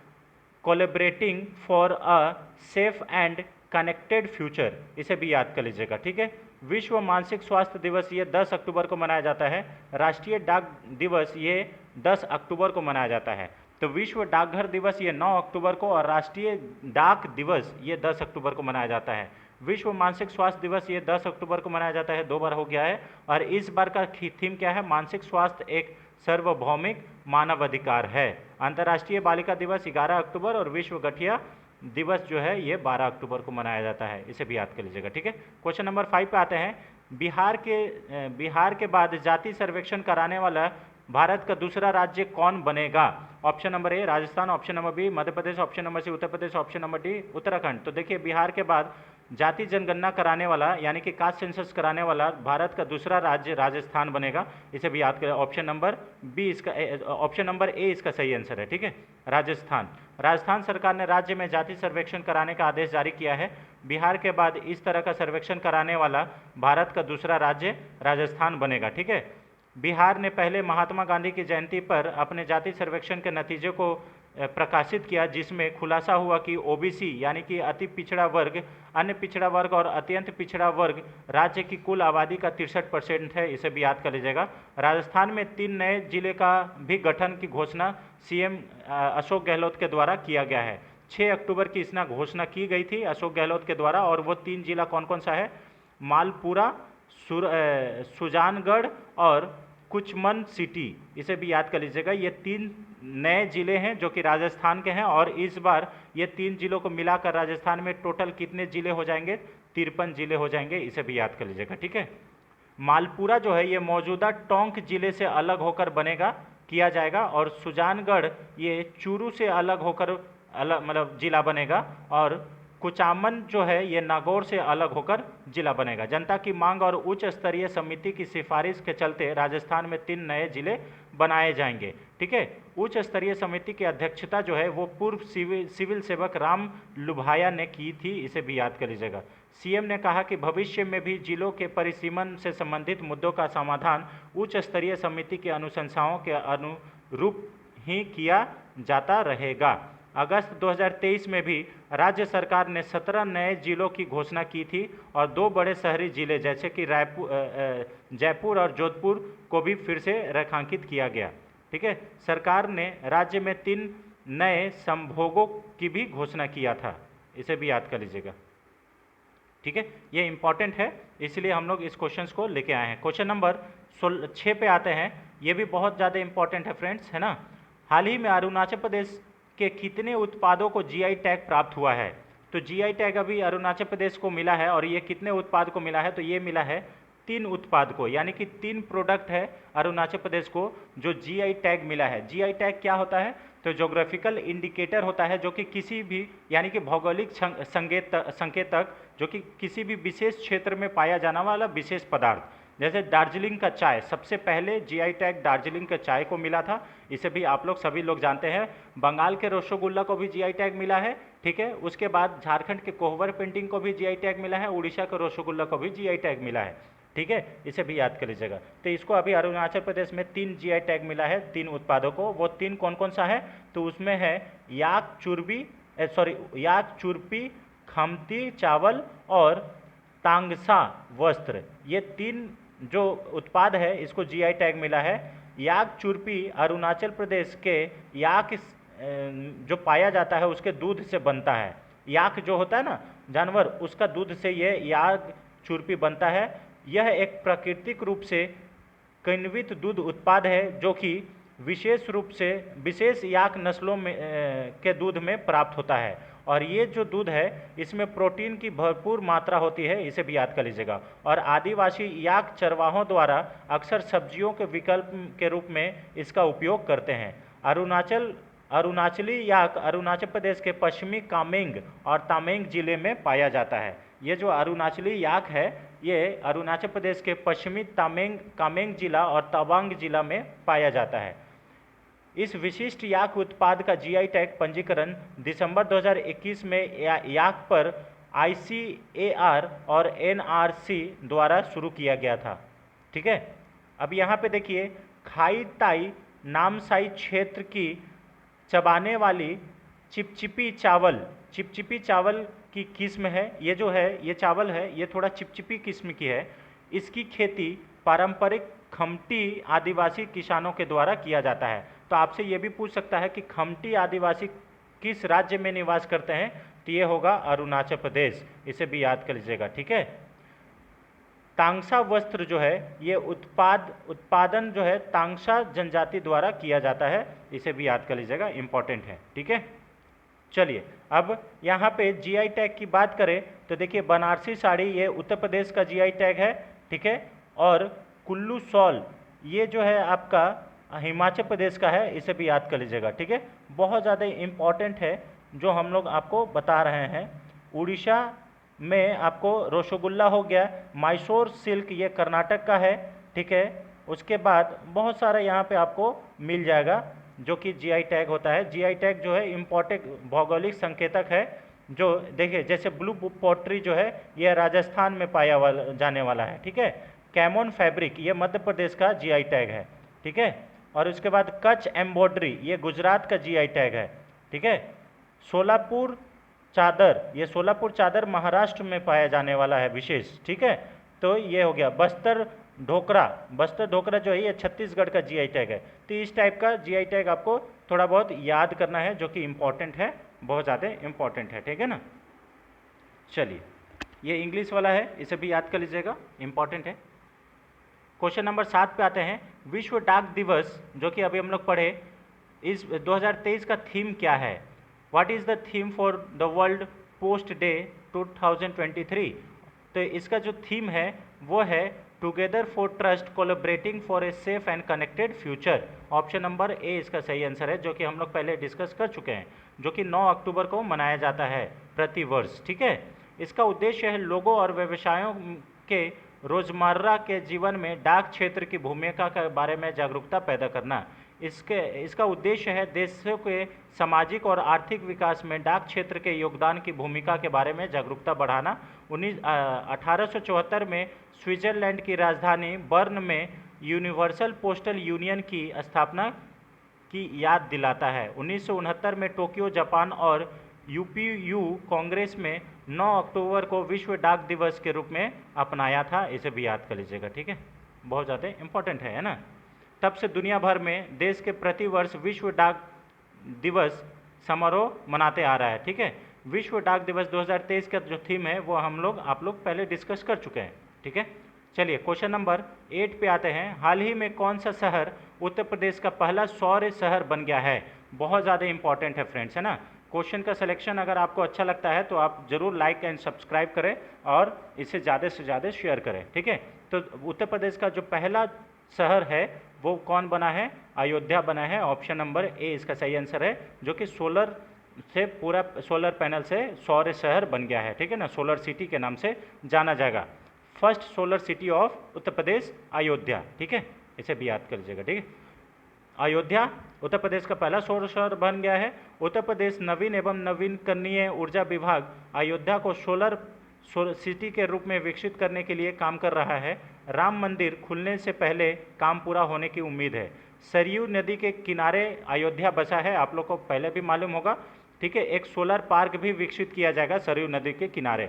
Speaker 1: collaborating for a safe and connected future, इसे भी याद कर लीजिएगा, ठीक है। विश्व मानसिक स्वास्थ्य दिवस ये 10 अक्टूबर को मनाया जाता है। राष्ट्रीय डाक दिवस ये 10 अक्टूबर को मनाया जाता है। तो विश्व डाकघर दिवस ये 9 अक्टूबर को और राष्ट्रीय डाक दिवस ये 10 अक्टूबर को मनाया जाता है। विश्व मानसिक स्वास्थ्य दिवस ये 10 अक्टूबर को मनाया जाता है, 2 बार हो गया है। और इस बार का थीम क्या है? मानसिक स्वास्थ्य एक सार्वभौमिक मानव अधिकार है। अंतर्राष्ट्रीय बालिका दिवस 11 अक्टूबर और विश्व गठिया दिवस जो है ये 12 अक्टूबर को मनाया जाता है, इसे भी याद कर लीजिएगा, ठीक है। क्वेश्चन नंबर 5 पे आते हैं। बिहार के बाद जाति सर्वेक्षण कराने वाला भारत का दूसरा राज्य कौन बनेगा? Option number A Rajasthan, option number B Madhya Pradesh, option number C Uttar Pradesh, option number D Uttarakhand. तो देखिए बिहार के बाद जाति जनगणना कराने वाला यानी कि कास्ट सेंसस कराने वाला भारत का दूसरा राज्य राजस्थान बनेगा, इसे भी याद करें। ऑप्शन नंबर बी इसका ऑप्शन नंबर ए इसका सही आंसर है, ठीक है, राजस्थान। राजस्थान सरकार ने राज्य में जाति सर्वेक्षण कराने का आदेश जारी किया है। बिहार के बाद इस तरह का सर्वेक्षण कराने वाला भारत का दूसरा राज्य राजस्थान बनेगा, ठीक है। बिहार ने पहले महात्मा गांधी की जयंती पर अपने जाति सर्वेक्षण के नतीजे को प्रकाशित किया, जिसमें खुलासा हुआ कि ओबीसी यानी कि अति पिछड़ा वर्ग, अन्य पिछड़ा वर्ग और अत्यंत पिछड़ा वर्ग राज्य की कुल आबादी का 63% है, इसे भी याद कर लीजिएगा। राजस्थान में 3 नए जिले का भी गठन की घोषणा सीएम अशोक गहलोत के द्वारा किया गया है। 6 अक्टूबर की इसने घोषणा की गई थी अशोक गहलोत के द्वारा, और वो 3 जिला कौन कौन सा है? मालपुरा, सुजानगढ़ और कुचमन सिटी, इसे भी याद कर लीजिएगा। ये 3 नए जिले हैं जो कि राजस्थान के हैं, और इस बार ये 3 जिलों को मिलाकर राजस्थान में टोटल कितने जिले हो जाएंगे? 53 जिले हो जाएंगे, इसे भी याद कर लीजिएगा, ठीक है। मालपुरा जो है ये मौजूदा टोंक जिले से अलग होकर बनेगा, किया जाएगा, और सुजानगढ़ ये चूरू से अलग होकर अलग मतलब जिला बनेगा, और कुचामन जो है ये नागौर से अलग होकर जिला बनेगा। जनता की मांग और उच्च स्तरीय समिति की सिफारिश के चलते राजस्थान में 3 नए जिले बनाए जाएंगे। ठीक है, उच्च स्तरीय समिति की अध्यक्षता जो है वो पूर्व सिविल सेवक राम लुभाया ने की थी, इसे भी याद कर लीजिएगा। सीएम ने कहा कि भविष्य में भी जिलों के परिसीमन से संबंधित मुद्दों का समाधान उच्च स्तरीय समिति की अनुशंसाओं के अनुरूप ही किया जाता रहेगा। अगस्त 2023 में भी राज्य सरकार ने 17 नए जिलों की घोषणा की थी और 2 बड़े शहरी जिले जैसे कि जयपुर और जोधपुर को भी फिर से रेखांकित किया गया। ठीक है, सरकार ने राज्य में 3 नए संभोगों की भी घोषणा किया था, इसे भी याद कर लीजिएगा। ठीक है, ये इंपॉर्टेंट है, इसलिए हम लोग इस क्वेश्चन को लेके आए हैं। क्वेश्चन नंबर 6 पे आते हैं। ये भी बहुत ज़्यादा इंपॉर्टेंट है फ्रेंड्स, है ना। हाल ही में अरुणाचल प्रदेश के कितने उत्पादों को जीआई टैग प्राप्त हुआ है? तो जीआई टैग अभी अरुणाचल प्रदेश को मिला है, और ये कितने उत्पाद को मिला है? तो ये मिला है 3 उत्पाद को, यानी कि 3 प्रोडक्ट है अरुणाचल प्रदेश को जो जीआई टैग मिला है। जीआई टैग क्या होता है? तो जोग्राफिकल इंडिकेटर होता है, जो कि किसी भी यानी कि भौगोलिक संकेतक जो कि किसी भी विशेष क्षेत्र में पाया जाने वाला विशेष पदार्थ। जैसे दार्जिलिंग का चाय, सबसे पहले जीआई टैग दार्जिलिंग के चाय को मिला था, इसे भी आप लोग सभी लोग जानते हैं। बंगाल के रसगुल्ला को भी जीआई टैग मिला है। ठीक है, उसके बाद झारखंड के कोहबर पेंटिंग को भी जीआई टैग मिला है, उड़ीसा के रसगुल्ला को भी जीआई टैग मिला है। ठीक है, इसे भी याद कर लीजिएगा। तो इसको अभी अरुणाचल प्रदेश में 3 जीआई टैग मिला है 3 उत्पादों को। वो 3 कौन कौन सा है? तो उसमें है याक चुरपी, खमती चावल और तांगसा वस्त्र। ये 3 जो उत्पाद है इसको जीआई टैग मिला है। याक चुरपी अरुणाचल प्रदेश के याक जो पाया जाता है उसके दूध से बनता है। याक जो होता है ना जानवर, उसका दूध से ये याक चुरपी बनता है। यह एक प्राकृतिक रूप से किण्वित दूध उत्पाद है जो कि विशेष रूप से विशेष याक नस्लों में के दूध में प्राप्त होता है, और ये जो दूध है इसमें प्रोटीन की भरपूर मात्रा होती है, इसे भी याद कर लीजिएगा। और आदिवासी याक चरवाहों द्वारा अक्सर सब्जियों के विकल्प के रूप में इसका उपयोग करते हैं। अरुणाचली याक अरुणाचल प्रदेश के पश्चिमी कामेंग और तामेंग जिले में पाया जाता है। ये जो अरुणाचली याक है ये अरुणाचल प्रदेश के पश्चिमी कामेंग जिला और तवांग जिला में पाया जाता है। इस विशिष्ट याक उत्पाद का जीआई टैग पंजीकरण दिसंबर 2021 में याक पर आईसीएआर और एनआरसी द्वारा शुरू किया गया था। ठीक है, अब यहाँ पे देखिए खाई ताई नामसाई क्षेत्र की चबाने वाली चिपचिपी चावल की किस्म है। ये जो है ये चावल है ये थोड़ा चिपचिपी किस्म की है। इसकी खेती पारंपरिक खमटी आदिवासी किसानों के द्वारा किया जाता है। तो आपसे ये भी पूछ सकता है कि खमटी आदिवासी किस राज्य में निवास करते हैं? तो ये होगा अरुणाचल प्रदेश, इसे भी याद कर लीजिएगा। ठीक है, तांगसा वस्त्र जो है ये उत्पादन जो है तांगसा जनजाति द्वारा किया जाता है, इसे भी याद कर लीजिएगा, इंपॉर्टेंट है। ठीक है, चलिए अब यहाँ पे जीआई टैग की बात करें तो देखिए बनारसी साड़ी ये उत्तर प्रदेश का जीआई टैग है। ठीक है, और कुल्लू शॉल ये जो है आपका हिमाचल प्रदेश का है, इसे भी याद कर लीजिएगा। ठीक है, बहुत ज़्यादा इम्पॉर्टेंट है जो हम लोग आपको बता रहे हैं। उड़ीसा में आपको रसगुल्ला हो गया, मैसूर सिल्क ये कर्नाटक का है। ठीक है, उसके बाद बहुत सारा यहाँ पे आपको मिल जाएगा जो कि जीआई टैग होता है। जीआई टैग जो है इम्पोर्टेंट भौगोलिक संकेतक है, जो देखिए जैसे ब्लू पोट्री जो है यह राजस्थान में पाया जाने वाला है। ठीक है, कैमोन फैब्रिक ये मध्य प्रदेश का जीआई टैग है। ठीक है, और उसके बाद कच्छ एम्ब्रॉयडरी ये गुजरात का जीआई टैग है। ठीक है, सोलापुर चादर ये सोलापुर चादर महाराष्ट्र में पाया जाने वाला है विशेष। ठीक है, तो ये हो गया। बस्तर ढोकरा जो है ये छत्तीसगढ़ का जीआई टैग है। तो इस टाइप का जीआई टैग आपको थोड़ा बहुत याद करना है जो कि इम्पोर्टेंट है, बहुत ज़्यादा इम्पोर्टेंट है। ठीक है ना, चलिए ये इंग्लिश वाला है, इसे भी याद कर लीजिएगा, इम्पोर्टेंट है। क्वेश्चन नंबर 7 पे आते हैं। विश्व डाक दिवस जो कि अभी हम लोग पढ़े, इस 2023 का थीम क्या है? What is the theme for the world post day 2023? तो इसका जो थीम है वो है together for trust collaborating for a safe and connected future. Option number ए इसका सही आंसर है, जो कि हम लोग पहले डिस्कस कर चुके हैं। जो कि 9 अक्टूबर को मनाया जाता है प्रति वर्ष। ठीक है, इसका उद्देश्य है लोगों और व्यवसायों के रोजमर्रा के जीवन में डाक क्षेत्र की भूमिका के बारे में जागरूकता पैदा करना। इसका उद्देश्य है देशों के सामाजिक और आर्थिक विकास में डाक क्षेत्र के योगदान की भूमिका के बारे में जागरूकता बढ़ाना। 1874 में स्विट्जरलैंड की राजधानी बर्न में यूनिवर्सल पोस्टल यूनियन की स्थापना की याद दिलाता है। 1969 में टोक्यो जापान और यूपीयू कांग्रेस में 9 अक्टूबर को विश्व डाक दिवस के रूप में अपनाया था। इसे भी याद कर लीजिएगा। ठीक है, बहुत ज़्यादा इम्पोर्टेंट है ना। तब से दुनिया भर में देश के प्रतिवर्ष विश्व डाक दिवस समारोह मनाते आ रहा है। ठीक है, विश्व डाक दिवस 2023 का जो थीम है वो आप लोग पहले डिस्कस कर चुके हैं। ठीक है, चलिए क्वेश्चन नंबर 8 पे आते हैं। हाल ही में कौन सा शहर उत्तर प्रदेश का पहला सौर शहर बन गया है? बहुत ज़्यादा इंपॉर्टेंट है फ्रेंड्स, है ना। क्वेश्चन का सिलेक्शन अगर आपको अच्छा लगता है तो आप जरूर लाइक एंड सब्सक्राइब करें और इसे ज़्यादा से ज़्यादा शेयर करें। ठीक है, तो उत्तर प्रदेश का जो पहला शहर है वो कौन बना है? अयोध्या बना है। ऑप्शन नंबर ए इसका सही आंसर है, जो कि पूरा सोलर पैनल से सौर शहर बन गया है। ठीक है ना, सोलर सिटी के नाम से जाना जाएगा। First solar city of Uttar Pradesh Ayodhya. ठीक है, इसे भी याद कर लीजिएगा। ठीक है, अयोध्या उत्तर प्रदेश का पहला सौर शहर बन गया है। उत्तर प्रदेश नवीन एवं नवीकरणीय ऊर्जा विभाग अयोध्या को सोलर सिटी के रूप में विकसित करने के लिए काम कर रहा है। राम मंदिर खुलने से पहले काम पूरा होने की उम्मीद है। सरयू नदी के किनारे अयोध्या बसा है, आप लोग को पहले भी मालूम होगा। ठीक है, एक सोलर पार्क भी विकसित किया जाएगा सरयू नदी के किनारे।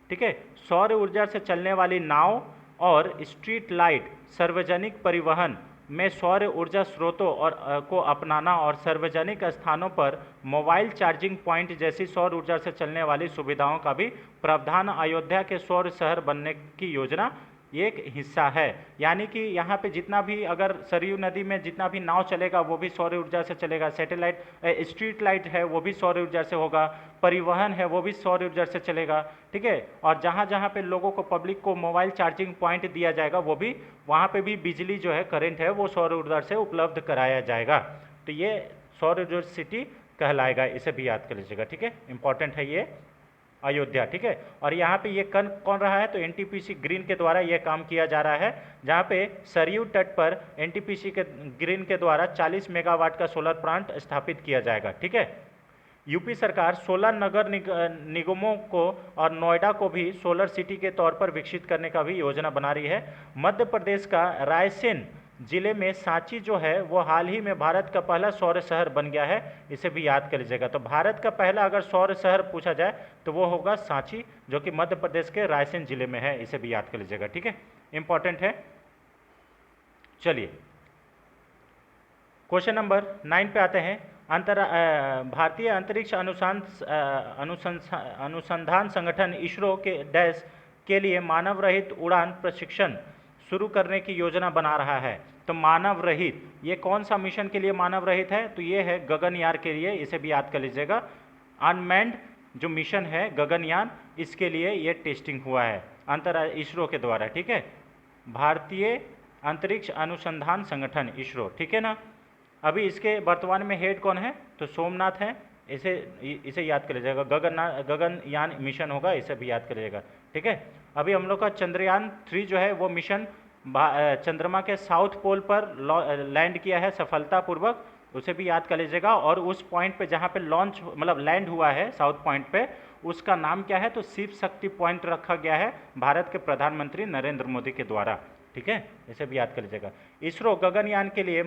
Speaker 1: ठीक है, सौर ऊर्जा से चलने वाली नाव और स्ट्रीट लाइट, सार्वजनिक परिवहन में सौर ऊर्जा स्रोतों को अपनाना और सार्वजनिक स्थानों पर मोबाइल चार्जिंग पॉइंट जैसी सौर ऊर्जा से चलने वाली सुविधाओं का भी प्रावधान अयोध्या के सौर शहर बनने की योजना एक हिस्सा है। यानी कि यहाँ पे जितना भी अगर सरयू नदी में जितना भी नाव चलेगा वो भी सौर ऊर्जा से चलेगा। सैटेलाइट स्ट्रीट लाइट है वो भी सौर ऊर्जा से होगा। परिवहन है वो भी सौर ऊर्जा से चलेगा। ठीक है, और जहाँ जहाँ पे लोगों को पब्लिक को मोबाइल चार्जिंग पॉइंट दिया जाएगा वो भी वहाँ पे भी बिजली जो है करंट है वो सौर ऊर्जा से उपलब्ध कराया जाएगा। तो ये सौर ऊर्जा सिटी कहलाएगा, इसे भी याद कर लीजिएगा। ठीक है, इंपॉर्टेंट है ये अयोध्या। ठीक है, और यहाँ पे ये कौन रहा है? तो एनटीपीसी ग्रीन के द्वारा ये काम किया जा रहा है, जहाँ पे सरयू तट पर एनटीपीसी के ग्रीन के द्वारा 40 मेगावाट का सोलर प्लांट स्थापित किया जाएगा। ठीक है, यूपी सरकार 16 नगर निगमों को और नोएडा को भी सोलर सिटी के तौर पर विकसित करने का भी योजना बना रही है। मध्य प्रदेश का रायसेन जिले में सांची जो है वो हाल ही में भारत का पहला सौर शहर बन गया है, इसे भी याद कर लीजिएगा। तो भारत का पहला अगर सौर शहर पूछा जाए तो वो होगा सांची, जो कि मध्य प्रदेश के रायसेन जिले में है, इसे भी याद कर लीजिएगा। ठीक है, इंपॉर्टेंट है। चलिए क्वेश्चन नंबर 9 पे आते हैं। भारतीय अंतरिक्ष अनुसंधान संगठन इसरो के लिए मानव रहित उड़ान प्रशिक्षण शुरू करने की योजना बना रहा है। तो मानव रहित, ये कौन सा मिशन के लिए मानव रहित है? तो ये है गगनयान के लिए, इसे भी याद कर लीजिएगा। अनमैन्ड जो मिशन है गगनयान, इसके लिए ये टेस्टिंग हुआ है इसरो के द्वारा। ठीक है, भारतीय अंतरिक्ष अनुसंधान संगठन इसरो। ठीक है ना। अभी इसके वर्तमान में हेड कौन है? तो सोमनाथ है, इसे याद कर लीजिएगा। गगनयान मिशन होगा, इसे भी याद कर लीजिएगा। ठीक है, अभी हम लोग का चंद्रयान 3 जो है वो मिशन चंद्रमा के साउथ पोल पर लैंड किया है सफलतापूर्वक, उसे भी याद कर लीजिएगा। और उस पॉइंट पे जहाँ पे लॉन्च मतलब लैंड हुआ है साउथ पॉइंट पे, उसका नाम क्या है? तो शिव शक्ति पॉइंट रखा गया है भारत के प्रधानमंत्री नरेंद्र मोदी के द्वारा। ठीक है, इसे भी याद कर लीजिएगा। इसरो गगनयान के लिए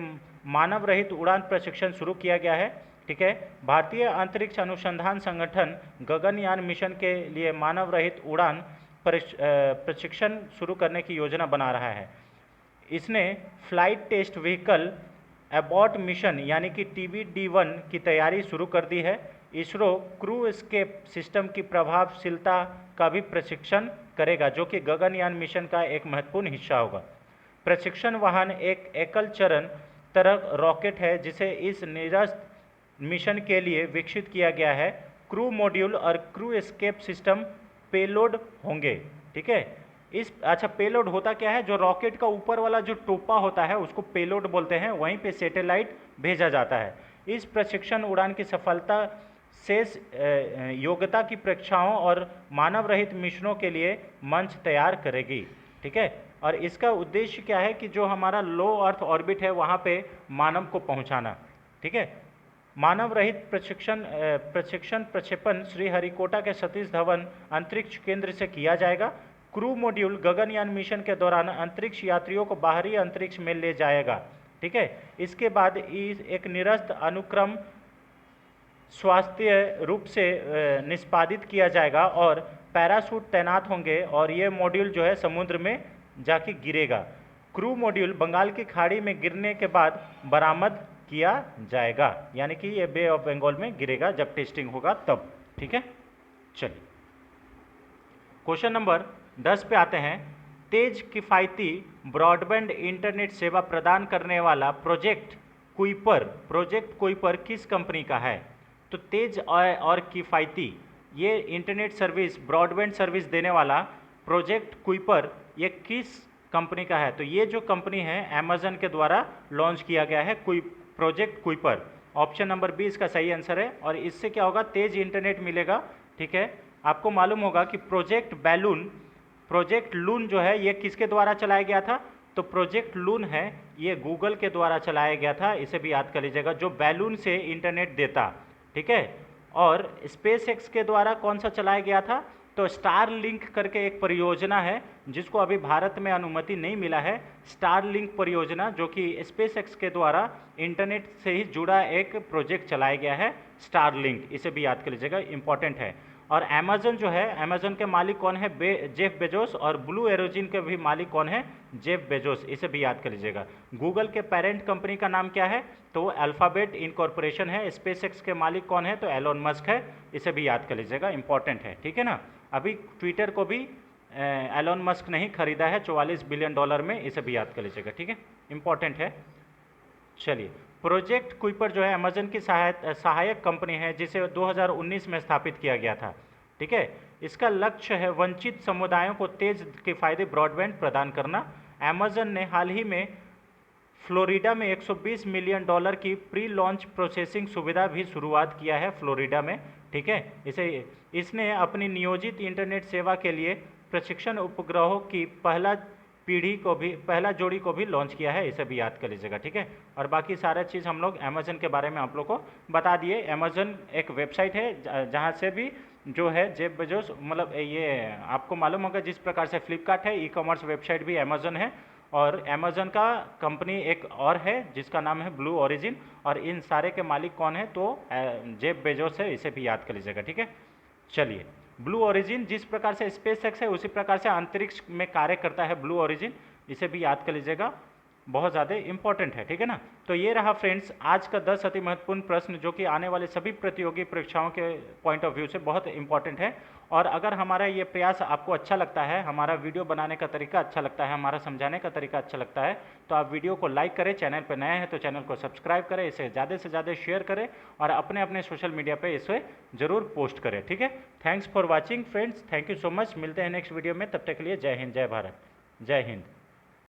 Speaker 1: मानव रहित उड़ान प्रशिक्षण शुरू किया गया है। ठीक है, भारतीय अंतरिक्ष अनुसंधान संगठन गगनयान मिशन के लिए मानव रहित उड़ान प्रशिक्षण शुरू करने की योजना बना रहा है। इसने flight test vehicle abort mission यानी कि TBD-1 की तैयारी शुरू कर दी है। इसरो क्रू एस्केप सिस्टम की प्रभावशीलता का भी प्रशिक्षण करेगा, जो कि गगनयान मिशन का एक महत्वपूर्ण हिस्सा होगा। प्रशिक्षण वाहन एक एकल चरण तरंग रॉकेट है जिसे इस निरस्त मिशन के लिए विकसित किया गया है। क्रू मॉड्यूल और क्रू एस्केप सिस्टम पेलोड होंगे। ठीक है, अच्छा पेलोड होता क्या है? जो रॉकेट का ऊपर वाला जो टोपा होता है उसको पेलोड बोलते हैं, वहीं पे सैटेलाइट भेजा जाता है। इस प्रशिक्षण उड़ान की सफलता शेष योग्यता की परीक्षाओं और मानव रहित मिशनों के लिए मंच तैयार करेगी। ठीक है, और इसका उद्देश्य क्या है कि जो हमारा लो अर्थ ऑर्बिट है वहाँ पे मानव को पहुँचाना। ठीक है, मानव रहित प्रशिक्षण प्रक्षेपण श्रीहरिकोटा के सतीश धवन अंतरिक्ष केंद्र से किया जाएगा। क्रू मॉड्यूल गगनयान मिशन के दौरान अंतरिक्ष यात्रियों को बाहरी अंतरिक्ष में ले जाएगा। ठीक है, इसके बाद एक निरस्त अनुक्रम स्वास्थ्य रूप से निष्पादित किया जाएगा और पैराशूट तैनात होंगे और ये मॉड्यूल जो है समुद्र में जाके गिरेगा। क्रू मॉड्यूल बंगाल की खाड़ी में गिरने के बाद बरामद किया जाएगा, यानी कि ये बे ऑफ बंगाल में गिरेगा जब टेस्टिंग होगा तब। ठीक है, चलिए क्वेश्चन नंबर 10 पे आते हैं। तेज किफ़ायती ब्रॉडबैंड इंटरनेट सेवा प्रदान करने वाला प्रोजेक्ट कुइपर किस कंपनी का है? तो तेज और किफ़ायती ये इंटरनेट सर्विस ब्रॉडबैंड सर्विस देने वाला प्रोजेक्ट कुइपर ये किस कंपनी का है? तो ये जो कंपनी है अमेजन के द्वारा लॉन्च किया गया है project Kuiper. Option number B इसका सही आंसर है। और इससे क्या होगा? तेज इंटरनेट मिलेगा। ठीक है, आपको मालूम होगा कि प्रोजेक्ट लून जो है ये किसके द्वारा चलाया गया था? तो प्रोजेक्ट लून है ये गूगल के द्वारा चलाया गया था, इसे भी याद कर लीजिएगा, जो बैलून से इंटरनेट देता। ठीक है, और स्पेस एक्स के द्वारा कौन सा चलाया गया था? तो स्टार लिंक करके एक परियोजना है जिसको अभी भारत में अनुमति नहीं मिला है। स्टार लिंक परियोजना जो कि स्पेस एक्स के द्वारा इंटरनेट से ही जुड़ा एक प्रोजेक्ट चलाया गया है, स्टार लिंक, इसे भी याद कर लीजिएगा, इंपॉर्टेंट है। और अमेजन जो है, अमेजन के मालिक कौन है? Jeff Bezos. और ब्लू ओरिजिन के भी मालिक कौन है? जेफ बेजोस, इसे भी याद कर लीजिएगा। गूगल के पेरेंट कंपनी का नाम क्या है? तो अल्फ़ाबेट इनकॉर्पोरेशन है। स्पेस एक्स के मालिक कौन है? तो एलोन मस्क है, इसे भी याद कर लीजिएगा, इंपॉर्टेंट है। ठीक है ना, अभी ट्विटर को भी एलोन मस्क ने ही खरीदा है $44 बिलियन में, इसे भी याद कर लीजिएगा। ठीक है, इंपॉर्टेंट है। चलिए, प्रोजेक्ट कुइपर जो है अमेजन की सहायक कंपनी है जिसे 2019 में स्थापित किया गया था। ठीक है, इसका लक्ष्य है वंचित समुदायों को तेज किफ़ायती ब्रॉडबैंड प्रदान करना। अमेजन ने हाल ही में फ्लोरिडा में $120 मिलियन की प्री लॉन्च प्रोसेसिंग सुविधा भी शुरुआत किया है फ्लोरिडा में। ठीक है, इसने अपनी नियोजित इंटरनेट सेवा के लिए प्रशिक्षण उपग्रहों की पहला जोड़ी को भी लॉन्च किया है, इसे भी याद कर लीजिएगा। ठीक है, और बाकी सारा चीज़ हम लोग अमेजन के बारे में आप लोग को बता दिए। अमेजन एक वेबसाइट है जहाँ से भी जो है जेफ बेजोस, मतलब ये आपको मालूम होगा जिस प्रकार से फ्लिपकार्ट है, ई कॉमर्स वेबसाइट भी अमेजन है, और अमेजन का कंपनी एक और है जिसका नाम है ब्लू ओरिजिन, और इन सारे के मालिक कौन है? तो जेफ बेजोस है, इसे भी याद कर लीजिएगा। ठीक है, चलिए, ब्लू ओरिजिन जिस प्रकार से स्पेस एक्स है उसी प्रकार से अंतरिक्ष में कार्य करता है ब्लू ओरिजिन, इसे भी याद कर लीजिएगा, बहुत ज़्यादा इंपॉर्टेंट है। ठीक है ना, तो ये रहा फ्रेंड्स आज का 10 अति महत्वपूर्ण प्रश्न जो कि आने वाले सभी प्रतियोगी परीक्षाओं के पॉइंट ऑफ व्यू से बहुत इंपॉर्टेंट है। और अगर हमारा ये प्रयास आपको अच्छा लगता है, हमारा वीडियो बनाने का तरीका अच्छा लगता है, हमारा समझाने का तरीका अच्छा लगता है, तो आप वीडियो को लाइक करें, चैनल पर नए हैं तो चैनल को सब्सक्राइब करें, इसे ज़्यादा से ज़्यादा शेयर करें और अपने अपने सोशल मीडिया पर इसे ज़रूर पोस्ट करें। ठीक है, thanks for watching friends, thank you so much. मिलते हैं नेक्स्ट वीडियो में, तब तक के लिए जय हिंद, जय भारत, जय हिंद।